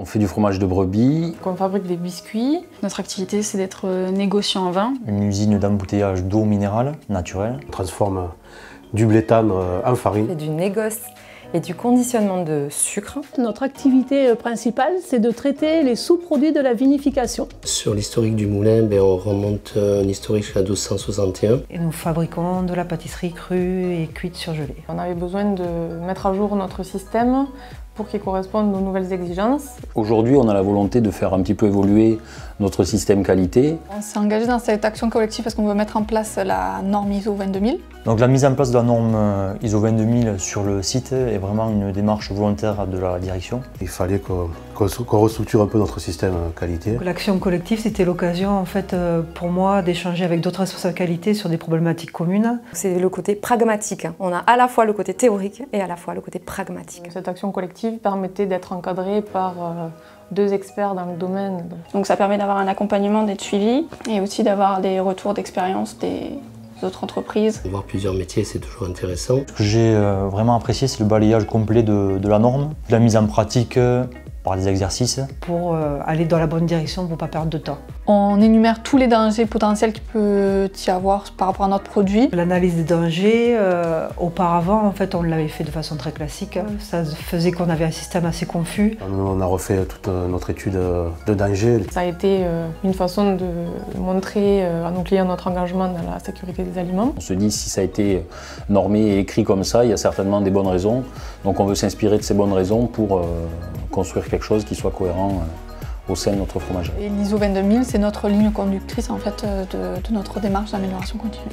On fait du fromage de brebis. On fabrique des biscuits. Notre activité, c'est d'être négociant en vin. Une usine d'embouteillage d'eau minérale naturelle. On transforme du blé tendre en farine. Et du négoce et du conditionnement de sucre. Notre activité principale, c'est de traiter les sous-produits de la vinification. Sur l'historique du moulin, on remonte un historique jusqu'à 1261. Et nous fabriquons de la pâtisserie crue et cuite surgelée. On avait besoin de mettre à jour notre système pour qu'il corresponde aux nouvelles exigences. Aujourd'hui, on a la volonté de faire un petit peu évoluer notre système qualité. On s'est engagé dans cette action collective parce qu'on veut mettre en place la norme ISO 22000. Donc la mise en place de la norme ISO 22000 sur le site est vraiment une démarche volontaire de la direction. Il fallait qu'on restructure un peu notre système qualité. L'action collective, c'était l'occasion en fait pour moi d'échanger avec d'autres responsables qualité sur des problématiques communes. C'est le côté pragmatique. On a à la fois le côté théorique et à la fois le côté pragmatique. Cette action collective permettait d'être encadrée par 2 experts dans le domaine. Donc ça permet d'avoir un accompagnement, d'être suivi et aussi d'avoir des retours d'expérience des autres entreprises. Voir plusieurs métiers, c'est toujours intéressant. Ce que j'ai vraiment apprécié, c'est le balayage complet de la norme, la mise en pratique par des exercices. Pour aller dans la bonne direction, pour ne pas perdre de temps. On énumère tous les dangers potentiels qu'il peut y avoir par rapport à notre produit. L'analyse des dangers, auparavant, en fait, on l'avait fait de façon très classique. Ça faisait qu'on avait un système assez confus. On a refait toute notre étude de danger. Ça a été une façon de montrer à nos clients notre engagement dans la sécurité des aliments. On se dit si ça a été normé et écrit comme ça, il y a certainement des bonnes raisons. Donc on veut s'inspirer de ces bonnes raisons pour construire quelque chose qui soit cohérent au sein de notre fromagerie. Et l'ISO 22000, c'est notre ligne conductrice en fait, de notre démarche d'amélioration continue.